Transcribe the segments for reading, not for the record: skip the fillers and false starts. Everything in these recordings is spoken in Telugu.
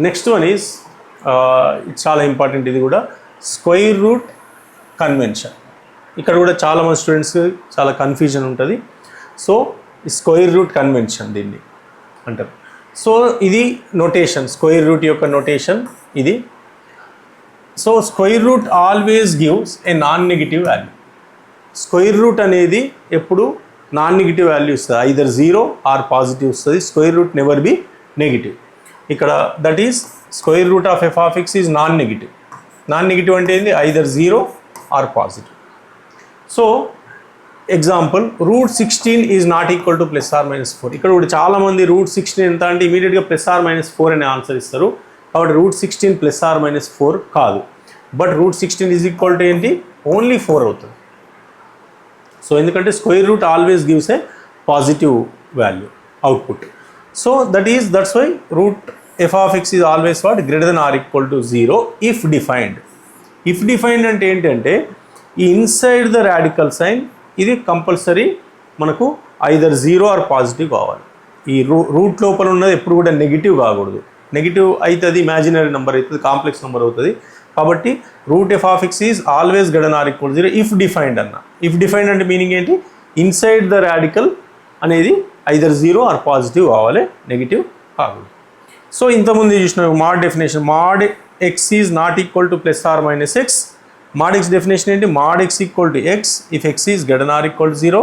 నెక్స్ట్ వన్ ఈజ్ చాలా ఇంపార్టెంట్, ఇది కూడా స్క్వేర్ రూట్ కన్వెన్షన్. ఇక్కడ కూడా చాలామంది స్టూడెంట్స్కి చాలా కన్ఫ్యూజన్ ఉంటుంది. సో స్క్వేర్ రూట్ కన్వెన్షన్ దీన్ని అంటారు. సో ఇది నోటేషన్, స్క్వేర్ రూట్ యొక్క నోటేషన్ ఇది. So square root always gives a non negative value. Square root అనేది ఎప్పుడు నాన్ నెగిటివ్ వాల్యూ ఇస్తుంది, ఐదర్ 0 ఆర్ పాజిటివ్ వస్తుంది. Square root never be negative. ఇక్కడ that is square root of F of X is non negative. Non negative అంటే ఏంది, either 0 or positive. So example √16 is not equal to +or-4. ఇక్కడ కూడా చాలామంది √16 ఎంత అంటే ఇమీడియట్గా +or-4 అనే ఆన్సర్ ఇస్తారు. కాబట్టి √16 +or-4 కాదు, బట్ √16 ఈజ్ ఈక్వల్ టు ఏంటి, ఓన్లీ 4 అవుతుంది. సో ఎందుకంటే square root always gives a positive value output. So that's why root f of X is always what, greater than or equal to 0 if defined. If defined అంటే ఏంటంటే ఈ ఇన్సైడ్ ద రాడికల్ సైన్ ఇది కంపల్సరీ మనకు ఐదర్ 0 ఆర్ పాజిటివ్ కావాలి. ఈ రూట్ లోపల ఉన్నది ఎప్పుడు కూడా నెగిటివ్ కాకూడదు. నెగిటివ్ అయితే అది ఇమాజినరీ నెంబర్ అవుతుంది, కాంప్లెక్స్ నెంబర్ అవుతుంది. కాబట్టి root f of X is always greater than or equal to 0 if defined అన్న. ఇఫ్ డిఫైన్డ్ అంటే మీనింగ్ ఏంటి, ఇన్సైడ్ ద రాడికల్ అనేది ఐదర్ 0 ఆర్ పాజిటివ్ కావాలి, నెగిటివ్ కాకూడదు. సో ఇంతకుముందు చూసిన mod definition, mod x is not equal to +or-x. mod x definition ఏంటి, mod x equal to x if x is greater than or equal to 0,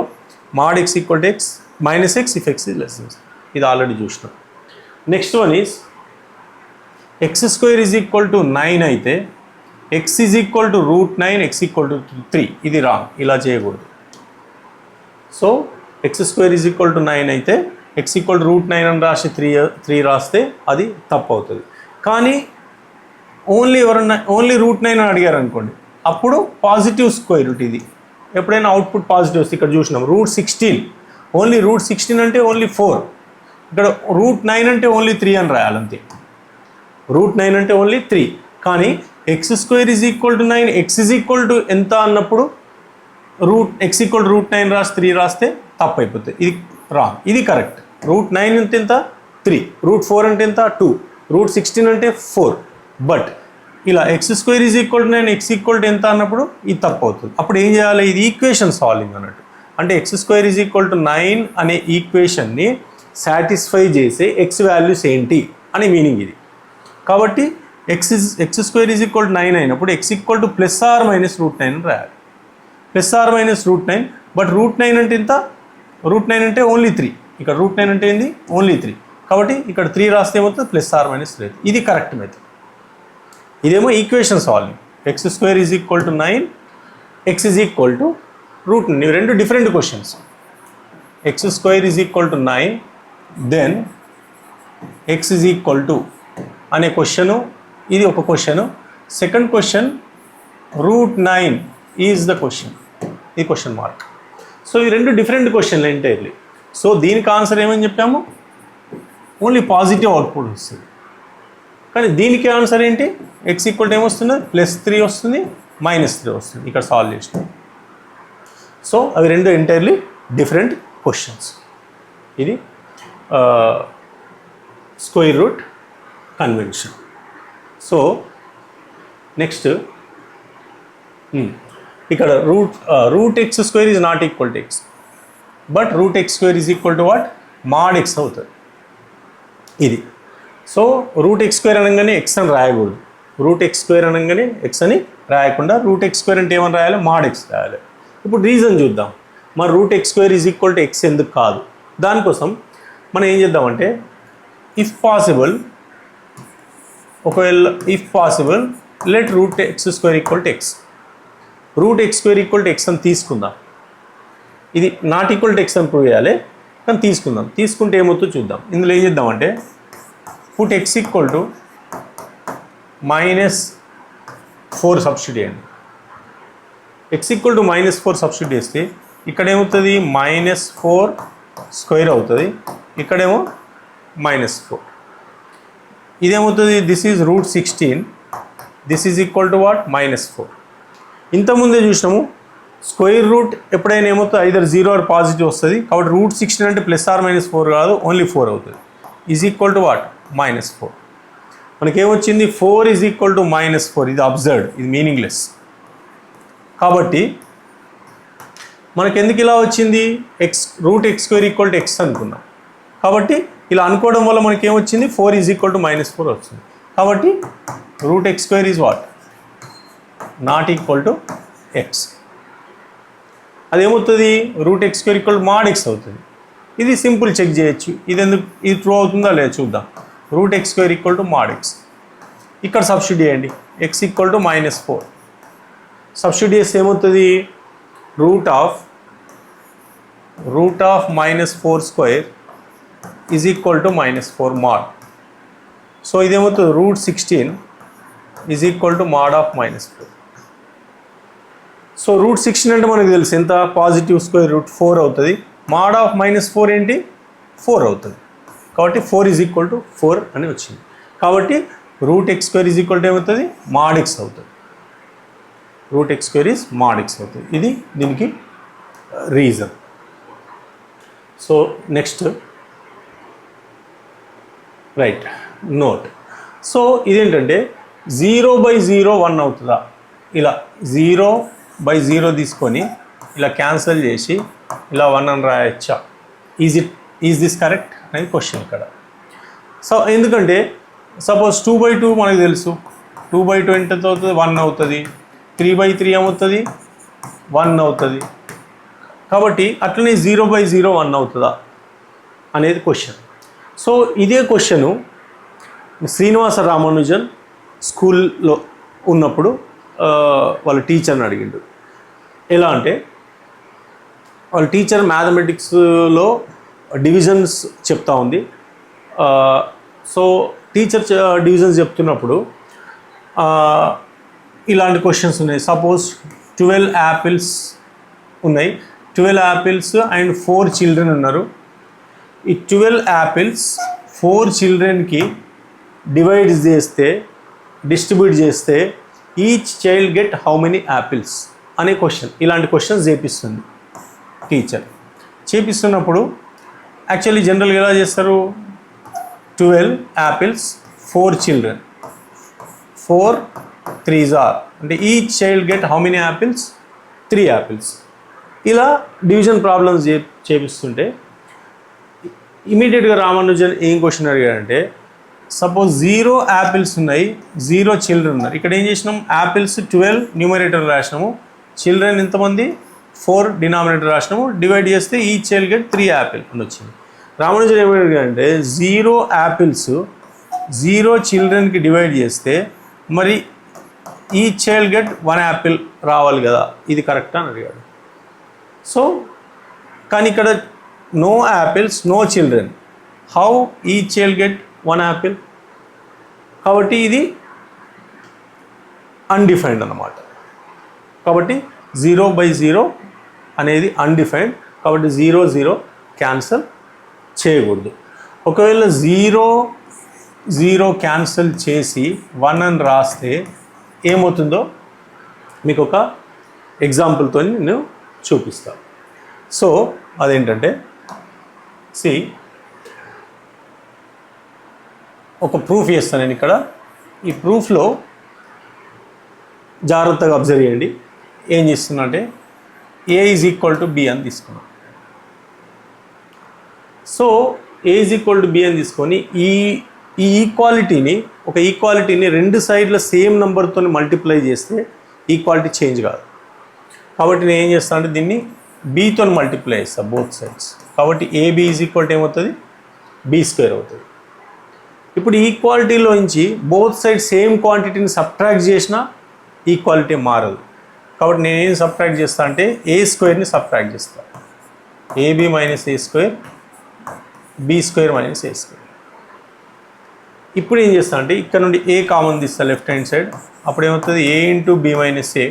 mod x equal to x minus x if x is less than 0. ఇది ఆల్రెడీ చూసినాం. Next one is x² is equal to 9 అయితే x is equal to √9, x equal to 3. ఇది రాంగ్, ఇలా చేయకూడదు. So x² is equal to 9 అయితే x equal to √9 అని రాసి 3 రాస్తే అది తప్పు అవుతుంది. కానీ ఓన్లీ √9 అని అడిగారు అనుకోండి, అప్పుడు పాజిటివ్ స్క్వేర్ రూట్. ఇది ఎప్పుడైనా అవుట్పుట్ పాజిటివ్ వస్తే ఇక్కడ చూసినాం √16, ఓన్లీ √16 అంటే ఓన్లీ 4. ఇక్కడ √9 అంటే ఓన్లీ 3 అని రాయాలంతే. √9 అంటే ఓన్లీ 3. కానీ x² is equal to 9, x is equal to ఎంత అన్నప్పుడు x ఈక్వల్ టు √9 రాసి 3 రాస్తే తప్పు అయిపోతుంది. ఇది రాంగ్, ఇది కరెక్ట్. √9 అంటే ఎంత, 3. √4 అంటే ఎంత, 2. √16 అంటే 4. బట్ ఇలా x² is equal to 9, x equal to ఎంత అన్నప్పుడు ఇది తప్పు అవుతుంది. అప్పుడు ఏం చేయాలి, ఇది ఈక్వేషన్ సాల్వింగ్ అన్నట్టు. అంటే x² ఈజ్ ఈక్వల్ టు 9 అనే ఈక్వేషన్ని సాటిస్ఫై చేసే x వాల్యూస్ ఏంటి అనే మీనింగ్ ఇది. కాబట్టి x² ఈజ్ ఈక్వల్ టు 9 అయినప్పుడు x ఈక్వల్ టు +or-√9 అని రాయాలి. +or-√9, బట్ √9 అంటే ఎంత, √9 అంటే ఓన్లీ 3. ఇక్కడ √9 అంటే ఏంది, ఓన్లీ 3. కాబట్టి ఇక్కడ 3 రాస్తే ఏమవుతుంది, +or-3. ఇది కరెక్ట్ మెథడ్. ఇదేమో equation solving. x² is equal to 9, x is equal to √9. ఇవి రెండు different questions. x² is equal to 9, then x is equal to అనే క్వశ్చను, ఇది ఒక question. Second question √9 is the question, ఈ క్వశ్చన్ మార్క్. సో ఈ రెండు డిఫరెంట్ క్వశ్చన్లు ఎంటైర్లీ. సో దీనికి ఆన్సర్ ఏమని చెప్పాము, ఓన్లీ పాజిటివ్ అవుట్పుట్ వస్తుంది. కానీ దీనికి ఆన్సర్ ఏంటి, x ఈక్వల్ టు ఏమొస్తుంది, +3 వస్తుంది, -3 వస్తుంది. ఇక్కడ సాల్వ్ చేసినాం. సో అవి రెండు ఎంటైర్లీ డిఫరెంట్ క్వశ్చన్స్. ఇది square root convention. So next ఇక్కడ √x² is not equal to x, but √x² is equal to what, mod x అవుతుంది ఇది. సో √x² అనగానే x అని రాయకూడదు, √x² అనగానే x అని రాయకుండా √x² అంటే ఏమని రాయాలి, mod x రాయాలి. ఇప్పుడు రీజన్ చూద్దాం, మరి √x² is equal to x ఎందుకు కాదు. దానికోసం మనం ఏం చేద్దామంటే, if possible let √x² equal to x. √x² equal to x అని తీసుకుందాం. ఇది నాట్ ఈక్వల్ టు x అని ప్రూవ్ చేయాలి, కానీ తీసుకుందాం. తీసుకుంటే ఏమవుతుందో చూద్దాం. ఇందులో ఏం చేద్దామంటే, put x equal to -4 substitute చేయండి. x ఈక్వల్ టు -4 సబ్స్టిట్యూట్ చేస్తే ఇక్కడ ఏమవుతుంది, -4² అవుతుంది. ఇక్కడేమో -4. ఇదేమవుతుంది, this is √16, this is equal to what, -4. ఇంతకుముందే చూసినాము స్క్వేర్ రూట్ ఎప్పుడైనా ఏమవుతుంది, ఐదర్ 0 ఆర్ పాజిటివ్ వస్తుంది. కాబట్టి √16 అంటే +or-4 కాదు, ఓన్లీ 4 అవుతుంది. Is equal to what, -4. మనకేమొచ్చింది 4 is equal to -4. ఇది అబ్జర్డ్, ఇది మీనింగ్లెస్. కాబట్టి మనకెందుకు ఇలా వచ్చింది? √x² ఈక్వల్ టు x అనుకున్నాం. కాబట్టి ఇలా అనుకోవడం వల్ల మనకేమొచ్చింది? 4 ఈజ్ ఈక్వల్ టు -4 వచ్చింది. కాబట్టి √x² is what? Not equal to x. అదేమవుతుంది? √x² equal to mod x అవుతుంది. ఇది సింపుల్ చెక్ చేయొచ్చు. ఇది ట్రూ అవుతుందా లేదా చూద్దాం. √x² equal to mod x. ఇక్కడ సబ్స్టిట్యూట్ చేయండి. x equal to -4. సబ్స్టిట్యూట్ చేస్తే ఏమవుతుంది? Root of -4² is equal to -4 mod. So ఇదేమవుతుంది? √16 is equal to mod of -4. So √16 అంటే మనకు తెలుసు ఎంత? +4 అవుతుంది. mod ఆఫ్ -4 ఏంటి? 4 అవుతుంది. కాబట్టి 4 ఈజ్ ఈక్వల్ టు 4 అని వచ్చింది. కాబట్టి √x² ఈజ్ ఈక్వల్ టు ఏమవుతుంది? mod x అవుతుంది. √x² ఈజ్ mod x అవుతుంది. ఇది దీనికి reason. So next right note. So ఇదేంటంటే 0/0 1 అవుతుందా? ఇలా 0/0 తీసుకొని ఇలా క్యాన్సిల్ చేసి ఇలా 1 అని రాయచ్చా? ఈజ్ దిస్ కరెక్ట్ అనేది క్వశ్చన్ ఇక్కడ. సో ఎందుకంటే సపోజ్ 2/2 మనకు తెలుసు. 2/2 ఎంత అవుతుంది? 1 అవుతుంది. 3/3 ఏమవుతుంది? 1 అవుతుంది. కాబట్టి అట్లనే 0/0 1 అవుతుందా అనేది క్వశ్చన్. సో ఇదే క్వశ్చను శ్రీనివాస రామానుజన్ స్కూల్లో ఉన్నప్పుడు వాళ్ళ టీచర్ని అడిగిండు. ఎలా అంటే వాళ్ళ టీచర్ మ్యాథమెటిక్స్లో డివిజన్స్ చెప్తా ఉంది. సో టీచర్ డివిజన్స్ చెప్తున్నప్పుడు ఇలాంటి క్వశ్చన్స్ ఉన్నాయి. సపోజ్ 12 యాపిల్స్ ఉన్నాయి. 12 యాపిల్స్ అండ్ 4 చిల్డ్రన్ ఉన్నారు. ఈ 12 యాపిల్స్ 4 చిల్డ్రన్కి డిస్ట్రిబ్యూట్ చేస్తే each child get how many apples అనే క్వశ్చన్. ఇలాంటి క్వశ్చన్స్ చేపిస్తుంది టీచర్. చేపిస్తున్నప్పుడు యాక్చువల్లీ జనరల్గా ఎలా చేస్తారు? 12 యాపిల్స్ 4 చిల్డ్రన్ 4 3s are అంటే each child get how many apples? 3 apples. ఇలా డివిజన్ ప్రాబ్లమ్స్ చేపిస్తుంటే ఇమీడియట్గా రామానుజన్ ఏం క్వశ్చన్ అడిగాడంటే సపోజ్ 0 యాపిల్స్ ఉన్నాయి, 0 చిల్డ్రన్ ఉన్నారు. ఇక్కడ ఏం చేసినాం? యాపిల్స్ 12 న్యూమరేటర్ రాసినాము, చిల్డ్రన్ ఎంతమంది? 4 డినామినేటర్ రాసినాము. డివైడ్ చేస్తే ఈ చైల్డ్ గెట్ 3 యాపిల్ అని వచ్చింది. రామానుజన్ ఏం అడిగాడంటే 0 యాపిల్స్ 0 చిల్డ్రన్కి డివైడ్ చేస్తే మరి ఈ చైల్డ్ గెట్ 1 యాపిల్ రావాలి కదా, ఇది కరెక్టా అని అడిగాడు. సో కానీ ఇక్కడ no apples no children, how ఈ చైల్డ్ గెట్ 1 యాపిల్? కాబట్టి ఇది అన్డిఫైన్డ్ అన్నమాట. కాబట్టి 0/0 అనేది అన్డిఫైన్డ్. కాబట్టి 0 0 క్యాన్సల్ చేయకూడదు. ఒకవేళ 0 0 క్యాన్సల్ చేసి 1 అని రాస్తే ఏమవుతుందో మీకు ఒక ఎగ్జాంపుల్తో నేను చూపిస్తాను. సో అదేంటంటే ఒక ప్రూఫ్ చేస్తాను నేను ఇక్కడ. ఈ ప్రూఫ్లో జాగ్రత్తగా అబ్జర్వ్ చేయండి. ఏం చేస్తున్నా అంటే A is equal to B అని తీసుకున్నాం. So A is equal to B అని తీసుకొని ఈ ఈక్వాలిటీని రెండు సైడ్ల సేమ్ నెంబర్తో మల్టిప్లై చేస్తే ఈక్వాలిటీ చేంజ్ కాదు. కాబట్టి నేను ఏం చేస్తాను అంటే దీన్ని బీతో మల్టిప్లై చేస్తాను బోత్ సైడ్స్. కాబట్టి AB ఈజ్ ఈక్వల్ టు ఏమవుతుంది? B² అవుతుంది. ఇప్పుడు ఈక్వాలిటీలో నుంచి బోత్ సైడ్ సేమ్ క్వాంటిటీని సబ్ట్రాక్ట్ చేసినా ఈక్వాలిటీ మారదు. కాబట్టి నేనేం సబ్ట్రాక్ట్ చేస్తాను అంటే A² సబ్ట్రాక్ట్ చేస్తాను. AB - A², B² - A². ఇప్పుడు ఏం చేస్తాను అంటే ఇక్కడ నుండి A కామన్ తీస్తా లెఫ్ట్ హ్యాండ్ సైడ్. అప్పుడు ఏమవుతుంది? A × B - A.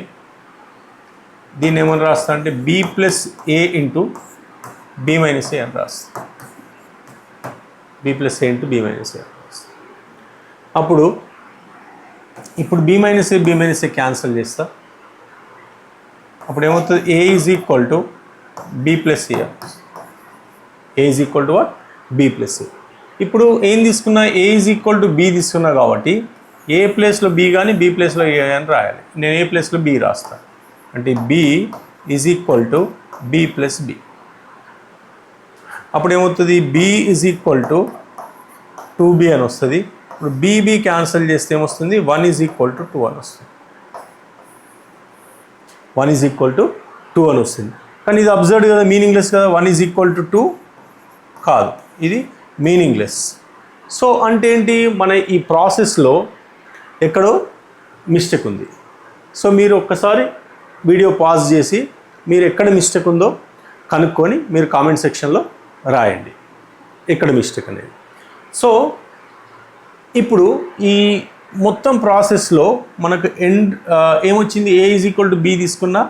దీన్ని ఏమని రాస్తా అంటే B + A × B - A అని రాస్తా. B + A × B - A అని రాస్తా. అప్పుడు ఇప్పుడు B - A క్యాన్సిల్ చేస్తా. అప్పుడు ఏమవుతుంది? A is equal to B + A. A is equal to what? B + A. ఇప్పుడు ఏం తీసుకున్నా A is equal to B తీసుకున్నా కాబట్టి ఏ ప్లేస్లో బి కానీ బి ప్లేస్లో ఏ అని రాయాలి. నేను ఏ ప్లేస్లో బి రాస్తాను అంటే B is equal to B plus B. అప్పుడు ఏమవుతుంది B is equal to 2b అని వస్తుంది. ఇప్పుడు బీబీ క్యాన్సిల్ చేస్తే ఏమొస్తుంది 1 ఈజ్ ఈక్వల్ టు 2 అని వస్తుంది. 1 ఈజ్ ఈక్వల్ టు 2 అని వస్తుంది. కానీ ఇది అబ్జర్వ్ కదా, మీనింగ్లెస్ కదా. 1 ఈజ్ ఈక్వల్ టు 2 కాదు, ఇది మీనింగ్లెస్. సో అంటే ఏంటి, మన ఈ ప్రాసెస్లో ఎక్కడో మిస్టేక్ ఉంది. సో మీరు ఒక్కసారి వీడియో పాజ్ చేసి మీరు ఎక్కడ మిస్టేక్ ఉందో కనుక్కొని మీరు కామెంట్ సెక్షన్లో రాయండి ఎక్కడ మిస్టేక్ అనేది. సో ఇప్పుడు ఈ మొత్తం ప్రాసెస్లో మనకు ఎండ్ ఏమొచ్చింది, ఏ ఈజ్ ఈక్వల్ టు బి తీసుకున్నా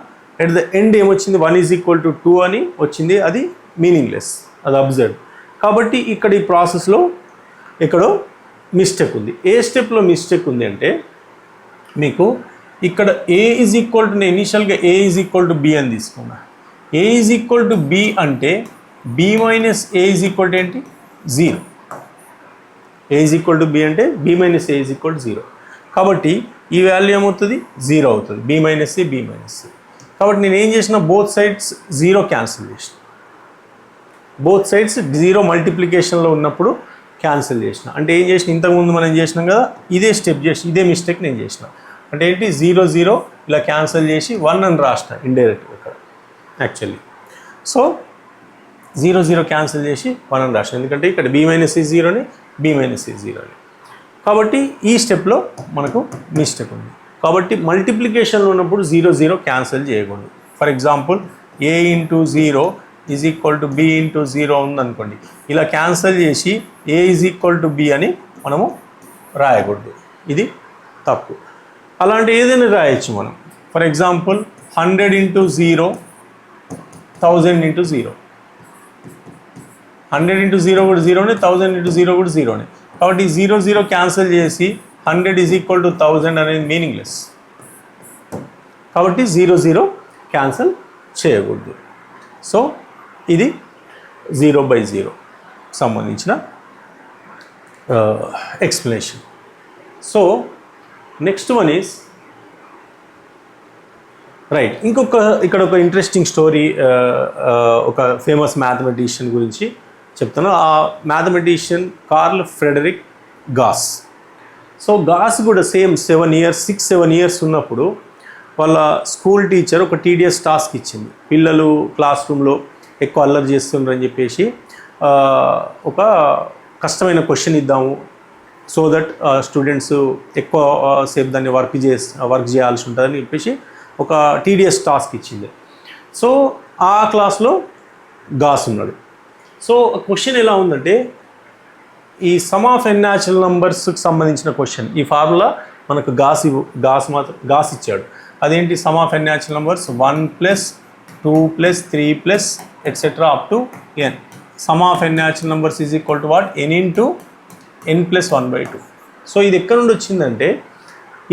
ఎట్ ద ఎండ్ ఏమొచ్చింది 1 ఈజ్ ఈక్వల్ టు 2 అని వచ్చింది. అది మీనింగ్లెస్, అది అబ్జర్వ్. కాబట్టి ఇక్కడ ఈ ప్రాసెస్లో ఎక్కడో మిస్టేక్ ఉంది. ఏ స్టెప్లో మిస్టేక్ ఉంది అంటే మీకు ఇక్కడ ఏ ఈజ్ ఈక్వల్ టు, నేను ఇనిషియల్గా A is equal to B అని తీసుకున్నా. A is equal to B అంటే B minus A is equal to ఏంటి 0. A is equal to B అంటే B minus A is equal to 0. కాబట్టి ఈ వాల్యూ ఏమవుతుంది 0 అవుతుంది, B minus C B minus C. కాబట్టి నేను ఏం చేసిన, బోత్ సైడ్స్ 0 క్యాన్సిల్ చేసిన. బోత్ సైడ్స్ 0 మల్టిప్లికేషన్లో ఉన్నప్పుడు క్యాన్సిల్ చేసిన. అంటే ఏం చేసిన, ఇంతకుముందు మనం చేసినాం కదా, ఇదే స్టెప్ చేసి ఇదే మిస్టేక్ నేను చేసిన. అంటే ఏంటి 0 0 ఇలా క్యాన్సిల్ చేసి 1 అని రాసిన ఇండైరెక్ట్గా ఇక్కడ యాక్చువల్లీ. సో 0 0 క్యాన్సిల్ చేసి 1 అని రాసిన, ఎందుకంటే ఇక్కడ B minus C 0 B minus C 0 అని. కాబట్టి ఈ స్టెప్లో మనకు మిస్టేక్ ఉంది. కాబట్టి మల్టిప్లికేషన్లో ఉన్నప్పుడు 0 0 క్యాన్సిల్ చేయకూడదు. For example A into 0 is equal to B into 0 ఉందనుకోండి, ఇలా క్యాన్సిల్ చేసి ఏ ఈజ్ ఈక్వల్ టు బి అని మనము రాయకూడదు, ఇది తప్పు. అలాంటి ఏదైనా రాయొచ్చు మనం. For example 100 into 0 1000 into 0. 100 into 0 కూడా 0నే, 1000 ఇంటూ 0 కూడా 0నే. కాబట్టి 0 0 క్యాన్సిల్ చేసి 100 ఈజ్ ఈక్వల్ టు 1000 అనేది మీనింగ్లెస్. కాబట్టి 0 0 క్యాన్సిల్ చేయకూడదు. సో ఇది 0/0 సంబంధించిన explanation. So next one is right. ఇక్కడ ఒక ఇంట్రెస్టింగ్ స్టోరీ, ఒక ఫేమస్ మ్యాథమెటిషియన్ గురించి చెప్తాను. ఆ mathematician Carl Friedrich Gauss. So Gauss కూడా సేమ్ 6-7 ఇయర్స్ ఉన్నప్పుడు వాళ్ళ స్కూల్ టీచర్ ఒక టీడీఎస్ టాస్క్ ఇచ్చింది. పిల్లలు క్లాస్ రూమ్లో ఎక్కువ అల్లరి చేస్తుండ్రని చెప్పేసి ఒక కష్టమైన క్వశ్చన్ ఇద్దాము, సో దట్ స్టూడెంట్స్ ఎక్కువ సేపు దాన్ని వర్క్ చేయాల్సి ఉంటుందని చెప్పేసి ఒక టీడీఎస్ టాస్క్ ఇచ్చింది. సో ఆ క్లాస్లో గాస్ ఉన్నాడు. సో క్వశ్చన్ ఎలా ఉందంటే, ఈ సమ్ ఆఫ్ ఎన్ న్యాచురల్ నంబర్స్కి సంబంధించిన క్వశ్చన్. ఈ ఫార్ములా మనకు గాస్ ఇచ్చాడు. అదేంటి, sum of n natural numbers 1 + 2 + 3 + etcetera up to n. Sum of n natural numbers is equal to what, n into n + 1/2. సో ఇది ఎక్కడ నుండి వచ్చిందంటే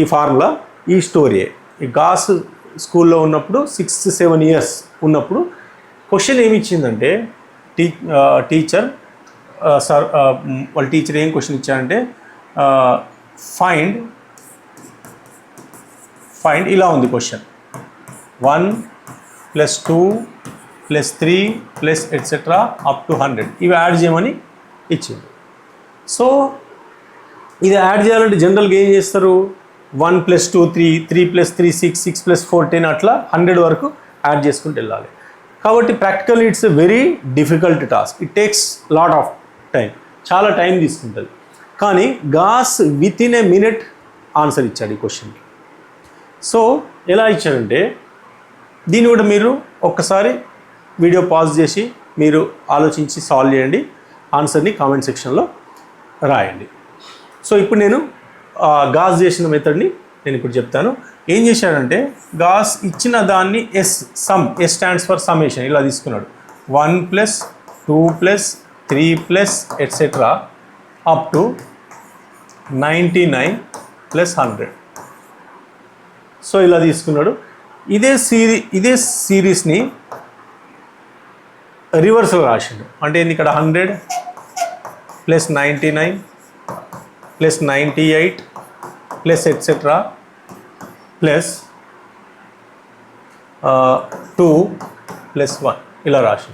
ఈ ఫార్ములా, ఈ స్టోరీయే. ఈ గాస్ స్కూల్లో ఉన్నప్పుడు 6-7 ఇయర్స్ ఉన్నప్పుడు క్వశ్చన్ ఏమి ఇచ్చిందంటే, టీచర్ వాళ్ళ టీచర్ ఏం క్వశ్చన్ ఇచ్చారంటే, ఫైండ్ ఇలా ఉంది క్వశ్చన్, 1 + 2 + 3 + ఎట్సెట్రా అప్ టు 100 ఇవి యాడ్ చేయమని ఇచ్చింది. సో ఇది యాడ్ చేయాలంటే జనరల్గా ఏం చేస్తారు, 1 + 2 3, 3 + 3 6, 6 + 4 10 అట్లా 100 వరకు యాడ్ చేసుకుంటూ వెళ్ళాలి. కాబట్టి practically it's a very difficult task. It takes lot of time, చాలా టైం తీసుకుంటుంది. కానీ Gauss within a minute answer ఇచ్చాడు ఈ క్వశ్చన్కి. సో ఎలా ఇచ్చాడంటే, దీన్ని కూడా మీరు ఒక్కసారి వీడియో పాజ్ చేసి మీరు ఆలోచించి సాల్వ్ చేయండి, ఆన్సర్ని కామెంట్ సెక్షన్లో రాయండి. సో ఇప్పుడు నేను గాస్ చేసిన మెథడ్ని నేను ఇప్పుడు చెప్తాను. ఏం చేశాడంటే, గాస్ ఇచ్చిన దాన్ని ఎస్ స్టాండ్స్ ఫర్ సమ్మేషన్ ఇలా తీసుకున్నాడు. 1 + 2 + 3 + ఎట్సెట్రా అప్ టు 99 + 100. సో ఇలా తీసుకున్నాడు. ఇదే సిరీస్ని రివర్స్లో రాసిండు. అంటే ఇక్కడ 100 plus 99 plus 98 plus etcetera plus 2 plus 1 ఇలా రాసి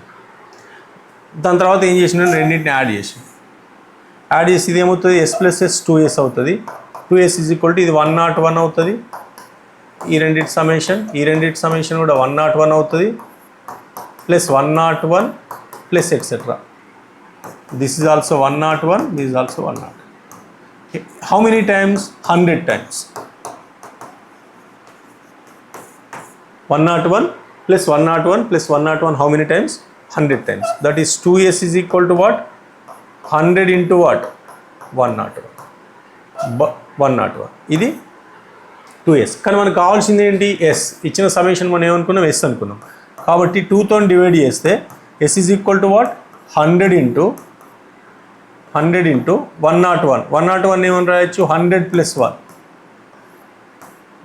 దాని తర్వాత ఏం చేసిన రెండింటిని యాడ్ చేసి ఇది ఏమవుతుంది ఎస్ ప్లస్ ఎస్ 2s అవుతుంది 2s ఈజ్ ఈక్వల్ టు ఇది 101 అవుతుంది ఈ రెండింటి సమేషన్ కూడా 101 అవుతుంది plus 101 plus etcetera this is also 101 this is also 101 how many times 100 times 101 plus 101 plus 101 how many times 100 times that is 2s is equal to what 100 into what 101 ఇది 2s కానీ మనకు కావాల్సింది ఏంటి s ఇచ్చిన సమ్మేషన్ మనం ఏమనుకున్నాం s అనుకున్నాం కాబట్టి 2తో డివైడ్ చేస్తే s is equal to what 100 into 101 ఏమని రాయొచ్చు 100 plus 1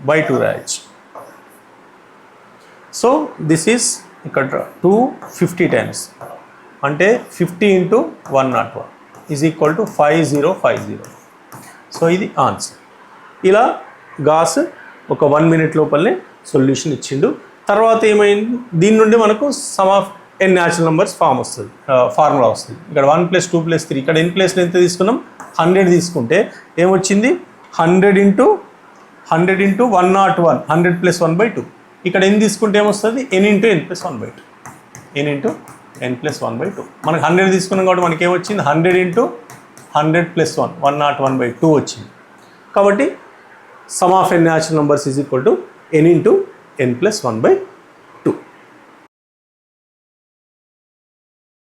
by 2 రాయొచ్చు సో దిస్ ఈస్ ఇక్కడ 250 టైమ్స్ అంటే 50 into 101 is equal to 5050 so ఇది ఆన్సర్ ఇలా గాస్ ఒక 1 minute లోపలనే సొల్యూషన్ ఇచ్చిండు తర్వాత ఏమైంది దీని నుండి మనకు some of n natural numbers formula వస్తుంది ఇక్కడ 1 + 2 + 3 ఇక్కడ n ప్లేస్లో ఎంత తీసుకున్నాం 100 తీసుకుంటే ఏమొచ్చింది 100 into 101 100 + 1/2 ఇక్కడ n తీసుకుంటే ఏమొస్తుంది n into n + 1/2 n into n + 1/2 మనకు 100 తీసుకున్నాం కాబట్టి మనకి ఏమొచ్చింది 100 into 100 + 1 101/2 వచ్చింది కాబట్టి some of n natural numbers is equal to n into n + 1/2